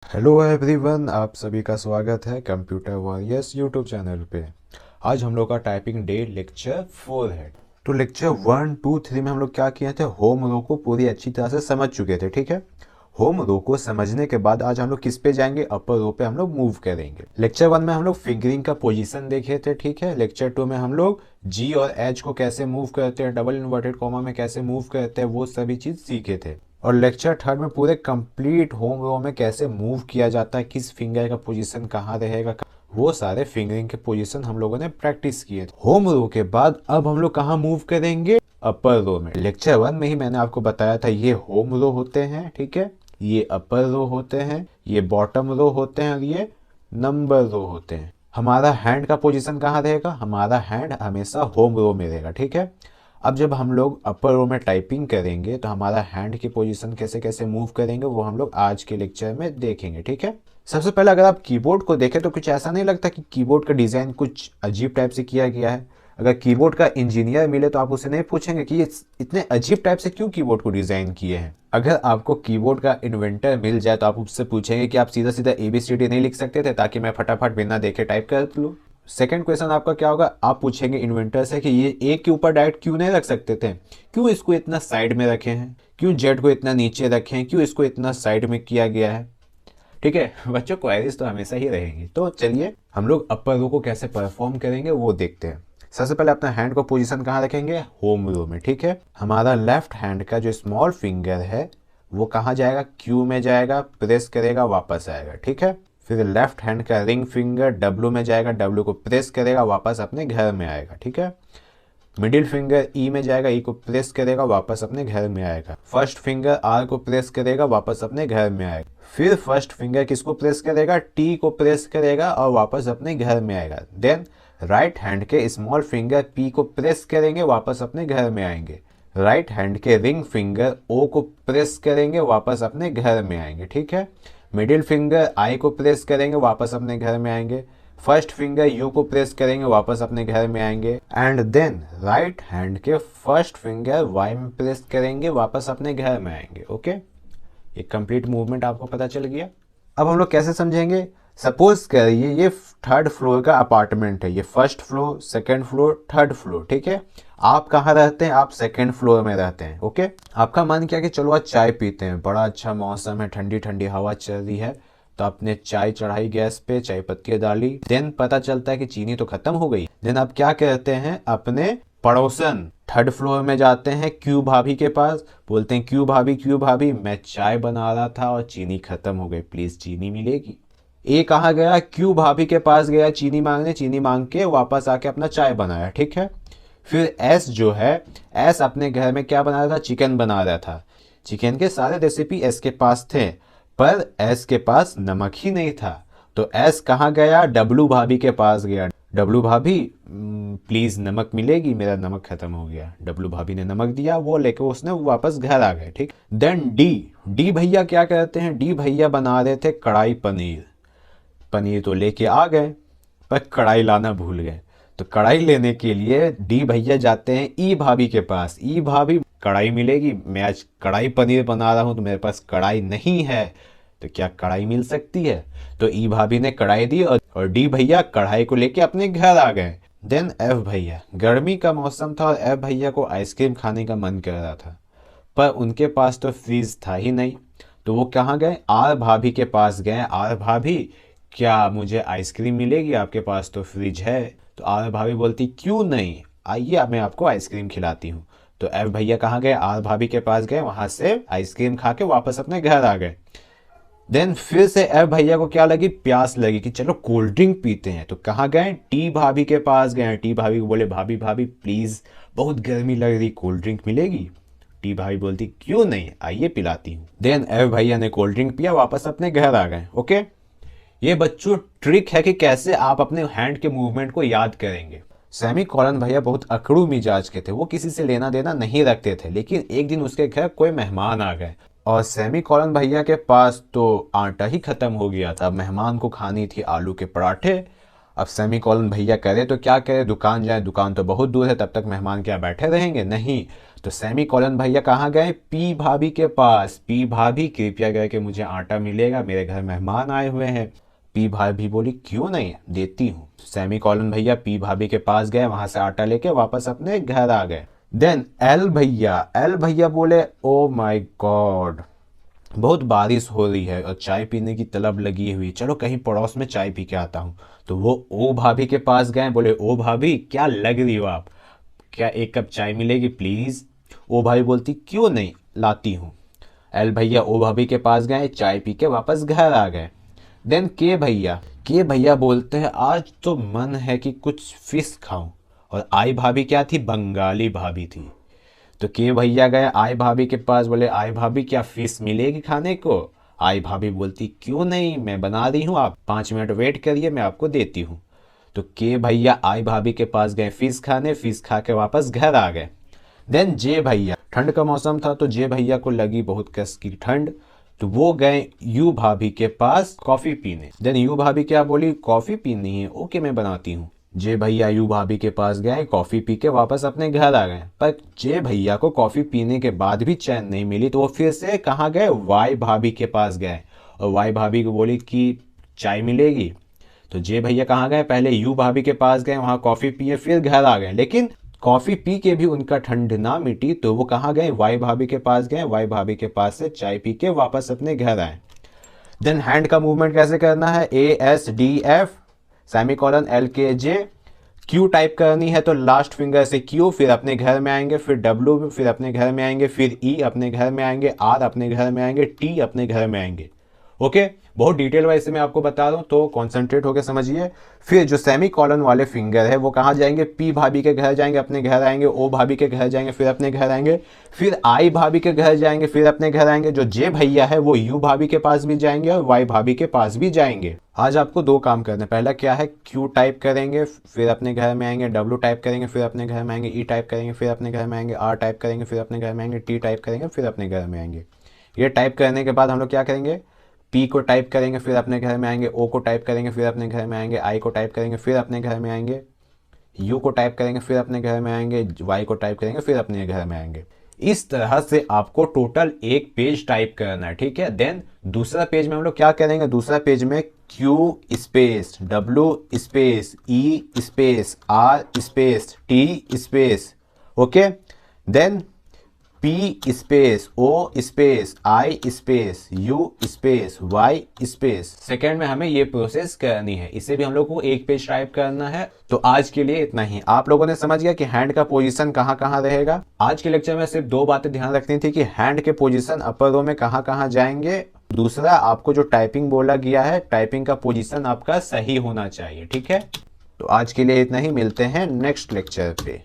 Hello everyone, आप सभी का स्वागत है कंप्यूटर वॉरियर्स यूट्यूब चैनल पे। आज हम लोग का टाइपिंग डे लेक्चर 4 है। तो लेक्चर 1, 2, 3 में हम लोग क्या किए थे, होम रो को पूरी अच्छी तरह से समझ चुके थे। ठीक है, होम रो को समझने के बाद आज हम लोग किस पे जाएंगे, अपर रो पे हम लोग मूव करेंगे। लेक्चर 1 में हम लोग फिंगरिंग का पोजीशन देखे थे। ठीक है, लेक्चर 2 में हम लोग जी और एच को कैसे मूव करते हैं, डबल इन्वर्टेड कॉमा में कैसे मूव करते हैं, वो सभी चीज सीखे थे। और लेक्चर 3 में पूरे कंप्लीट होम रो में कैसे मूव किया जाता है, किस फिंगर का पोजीशन कहाँ रहेगा, वो सारे फिंगरिंग के पोजीशन हम लोगों ने प्रैक्टिस किए थे। होम रो के बाद अब हम लोग कहाँ मूव करेंगे, अपर रो में। लेक्चर 1 में ही मैंने आपको बताया था ये होम रो होते हैं। ठीक है, ये अपर रो होते हैं, ये बॉटम रो होते हैं और ये नंबर रो होते हैं। हमारा हैंड का पोजीशन कहाँ रहेगा, हमारा हैंड हमेशा होम रो में रहेगा। ठीक है, अब जब हम लोग अपर रो में टाइपिंग करेंगे तो हमारा हैंड की पोजीशन कैसे कैसे मूव करेंगे वो हम लोग आज के लेक्चर में देखेंगे। ठीक है, सबसे पहले अगर आप कीबोर्ड को देखें तो कुछ ऐसा नहीं लगता कि कीबोर्ड का डिजाइन कुछ अजीब टाइप से किया गया है। अगर कीबोर्ड का इंजीनियर मिले तो आप उसे नहीं पूछेंगे कि ये इतने अजीब टाइप से क्यों कीबोर्ड को डिजाइन किए हैं। अगर आपको कीबोर्ड का इन्वेंटर मिल जाए तो आप उससे पूछेंगे कि आप सीधा सीधा ABCD नहीं लिख सकते थे ताकि मैं फटाफट बिना देखे टाइप कर लूँ। सेकंड क्वेश्चन आपका क्या होगा, आप पूछेंगे इन्वेंटर से कि ये ए के ऊपर डायरेक्ट क्यों नहीं रख सकते थे, क्यों इसको इतना साइड में रखे हैं, क्यों जेड को इतना नीचे रखे हैं, क्यों इसको इतना साइड में किया गया है। ठीक है बच्चों, क्वेरीज तो हमेशा ही रहेंगी। तो चलिए हम लोग अपर रो को कैसे परफॉर्म करेंगे वो देखते हैं। सबसे पहले अपना हैंड को पोजीशन कहाँ रखेंगे, होम रो में। ठीक है, हमारा लेफ्ट हैंड का जो स्मॉल फिंगर है वो कहाँ जाएगा, क्यू में जाएगा, प्रेस करेगा, वापस आएगा। ठीक है, फिर लेफ्ट हैंड का रिंग फिंगर डब्ल्यू में जाएगा, डब्ल्यू को प्रेस करेगा, वापस अपने घर में आएगा। ठीक है, मिडिल फिंगर ई में जाएगा, ई को प्रेस करेगा, वापस अपने घर में आएगा। फर्स्ट फिंगर आर को प्रेस करेगा, वापस अपने घर में आएगा। फिर फर्स्ट फिंगर किसको प्रेस करेगा, टी को प्रेस करेगा और वापस अपने घर में आएगा। देन राइट हैंड के स्मॉल फिंगर पी को प्रेस करेंगे, वापस अपने घर में आएंगे। राइट हैंड के रिंग फिंगर ओ को प्रेस करेंगे, वापस अपने घर में आएंगे। ठीक है, मिडिल फिंगर आई को प्रेस करेंगे, वापस अपने घर में आएंगे। फर्स्ट फिंगर यू को प्रेस करेंगे, वापस अपने घर में आएंगे। एंड देन राइट हैंड के फर्स्ट फिंगर वाई में प्रेस करेंगे, वापस अपने घर में आएंगे। ओके, ये कंप्लीट मूवमेंट आपको पता चल गया। अब हम लोग कैसे समझेंगे, सपोज करिए ये थर्ड फ्लोर का अपार्टमेंट है, ये first floor, second floor, third floor. ठीक है, आप कहाँ रहते हैं, आप सेकंड फ्लोर में रहते हैं। ओके, आपका मन किया कि चलो आज चाय पीते हैं, बड़ा अच्छा मौसम है, ठंडी ठंडी हवा चल रही है, तो आपने चाय चढ़ाई गैस पे, चाय पत्ती डाली। देन पता चलता है कि चीनी तो खत्म हो गई। देन आप क्या कहते हैं, अपने पड़ोसन थर्ड फ्लोर में जाते हैं क्यू भाभी के पास, बोलते हैं क्यू भाभी, क्यू भाभी मैं चाय बना रहा था और चीनी खत्म हो गई, प्लीज चीनी मिलेगी। ए कहाँ गया, क्यू भाभी के पास गया चीनी मांगने, चीनी मांग के वापस आके अपना चाय बनाया। ठीक है, फिर एस जो है, एस अपने घर में क्या बना रहा था, चिकन बना रहा था। चिकन के सारे रेसिपी एस के पास थे, पर एस के पास नमक ही नहीं था। तो एस कहाँ गया, डब्लू भाभी के पास गया। डब्लू भाभी प्लीज नमक मिलेगी, मेरा नमक खत्म हो गया। डब्लू भाभी ने नमक दिया, वो लेके उसने वापस घर आ गए। ठीक, देन डी, डी भैया क्या कहते हैं, डी भैया बना रहे थे कढ़ाई पनीर। पनीर तो लेके आ गए पर कढ़ाई लाना भूल गए। तो कढ़ाई लेने के लिए डी भैया जाते हैं ई भाभी के पास। ई भाभी कढ़ाई मिलेगी, मैं आज कढ़ाई पनीर बना रहा हूँ तो मेरे पास कढ़ाई नहीं है, तो क्या कढ़ाई मिल सकती है। तो ई भाभी ने कढ़ाई दी और डी भैया कढ़ाई को लेके अपने घर आ गए। देन एफ भैया, गर्मी का मौसम था और एफ भैया को आइसक्रीम खाने का मन कर रहा था, पर उनके पास तो फ्रीज था ही नहीं। तो वो कहाँ गए, आर भाभी के पास गए। आर भाभी क्या मुझे आइसक्रीम मिलेगी, आपके पास तो फ्रिज है। तो आर भाभी बोलती क्यों नहीं, आइए मैं आपको आइसक्रीम खिलाती हूँ। तो एफ भैया कहाँ गए, आर भाभी के पास गए, वहां से आइसक्रीम खा के वापस अपने घर आ गए। देन फिर से एफ भैया को क्या लगी, प्यास लगी कि चलो कोल्ड ड्रिंक पीते हैं। तो कहाँ गए, टी भाभी के पास गए। टी भाभी को बोले भाभी भाभी प्लीज बहुत गर्मी लग रही, कोल्ड ड्रिंक मिलेगी। टी भाभी बोलती क्यों नहीं, आइए पिलाती हूँ। देन एफ भैया ने कोल्ड ड्रिंक पिया, वापस अपने घर आ गए। ओके, ये बच्चों ट्रिक है कि कैसे आप अपने हैंड के मूवमेंट को याद करेंगे। सेमी कॉलन भैया बहुत अकड़ू मिजाज के थे, वो किसी से लेना देना नहीं रखते थे, लेकिन एक दिन उसके घर कोई मेहमान आ गए और सेमी कॉलन भैया के पास तो आटा ही खत्म हो गया था। मेहमान को खानी थी आलू के पराठे। अब सेमी कॉलन भैया करे तो क्या करे, दुकान जाए, दुकान तो बहुत दूर है, तब तक मेहमान क्या बैठे रहेंगे, नहीं। तो सेमी कॉलन भैया कहाँ गए, पी भाभी के पास। पी भाभी कृपया करके मुझे आटा मिलेगा, मेरे घर मेहमान आए हुए हैं। पी भाभी बोली क्यों नहीं, देती हूँ। सेमी कॉलन भैया पी भाभी के पास गए, वहां से आटा लेके वापस अपने घर आ गए। देन एल भैया बोले ओ माय गॉड, बहुत बारिश हो रही है और चाय पीने की तलब लगी हुई, चलो कहीं पड़ोस में चाय पी के आता हूँ। तो वो ओ भाभी के पास गए, बोले ओ भाभी क्या लग रही हो आप, क्या एक कप चाय मिलेगी प्लीज। ओ भाभी बोलती क्यों नहीं, लाती हूँ। एल भैया ओ भाभी के पास गए, चाय पी के वापस घर आ गए। देन के भैया बोलते हैं आज तो मन है कि कुछ फिश खाऊं। और आई भाभी क्या थी, बंगाली भाभी थी। तो के भैया गए आई भाभी के पास, बोले आई भाभी क्या फिश मिलेगी खाने को। आई भाभी बोलती क्यों नहीं, मैं बना रही हूँ, आप 5 मिनट वेट करिए, मैं आपको देती हूँ। तो के भैया आई भाभी के पास गए फिश खाने, फिश खा के वापस घर आ गए। देन जे भैया, ठंड का मौसम था तो जे भैया को लगी बहुत कस की ठंड, तो वो गए यू भाभी के पास कॉफी पीने। देन यू भाभी क्या बोली, कॉफी पीनी है, ओके मैं बनाती हूँ। जे भैया यू भाभी के पास गए, कॉफी पी के वापस अपने घर आ गए। पर जे भैया को कॉफी पीने के बाद भी चैन नहीं मिली, तो वो फिर से कहाँ गए, वाई भाभी के पास गए और वाई भाभी को बोली कि चाय मिलेगी। तो जे भैया कहाँ गए, पहले यू भाभी के पास गए, वहां कॉफी पिए, फिर घर आ गए। लेकिन कॉफी पी के भी उनका ठंड ना मिटी, तो वो कहाँ गए, वाई भाभी के पास गए, वाई भाभी के पास से चाय पी के वापस अपने घर आए। देन हैंड का मूवमेंट कैसे करना है, ASDF semicolon LKJ। Q type करनी है तो लास्ट फिंगर से क्यू, फिर अपने घर में आएंगे, फिर डब्ल्यू, फिर अपने घर में आएंगे, फिर ई अपने घर में आएंगे, आर अपने घर में आएंगे, टी अपने घर में आएंगे। ओके, बहुत डिटेल वाइज से मैं आपको बता रहा हूँ तो कॉन्सेंट्रेट होकर समझिए। फिर जो सेमी कॉलन वाले फिंगर है वो कहाँ जाएंगे, पी भाभी के घर जाएंगे, अपने घर आएंगे, ओ भाभी के घर जाएंगे, फिर अपने घर आएंगे, फिर आई भाभी के घर जाएंगे, फिर अपने घर आएंगे। जो जे भैया है वो यू भाभी के पास भी जाएंगे और वाई भाभी के पास भी जाएंगे। आज आपको 2 काम करने, पहला क्या है, क्यू टाइप करेंगे फिर अपने घर में आएंगे, डब्ल्यू टाइप करेंगे फिर अपने घर में आएंगे, ई टाइप करेंगे फिर अपने घर में आएंगे, आर टाइप करेंगे फिर अपने घर में आएंगे, टी टाइप करेंगे फिर अपने घर में आएंगे। ये टाइप करने के बाद हम लोग क्या करेंगे, पी को टाइप करेंगे फिर अपने घर में आएंगे, ओ को टाइप करेंगे फिर अपने घर में आएंगे, आई को टाइप करेंगे फिर अपने घर में आएंगे, यू को टाइप करेंगे फिर अपने घर में आएंगे, वाई को टाइप करेंगे फिर अपने घर में आएंगे। इस तरह से आपको टोटल 1 पेज टाइप करना है, ठीक है। देन दूसरा पेज में हम लोग क्या करेंगे, दूसरा पेज में Q space, W space, E space, R space, T space, okay. Then P space, O space, I space, U space, Y space. Second में हमें ये प्रोसेस करनी है, इसे भी हम लोग को 1 पेज टाइप करना है। तो आज के लिए इतना ही। आप लोगों ने समझ गया कि हैंड का पोजीशन कहाँ कहाँ रहेगा। आज के लेक्चर में सिर्फ 2 बातें ध्यान रखनी थी कि हैंड के पोजीशन अपर रो में कहाँ कहाँ जाएंगे, दूसरा आपको जो टाइपिंग बोला गया है, टाइपिंग का पोजीशन आपका सही होना चाहिए, ठीक है। तो आज के लिए इतना ही, मिलते हैं नेक्स्ट लेक्चर पे।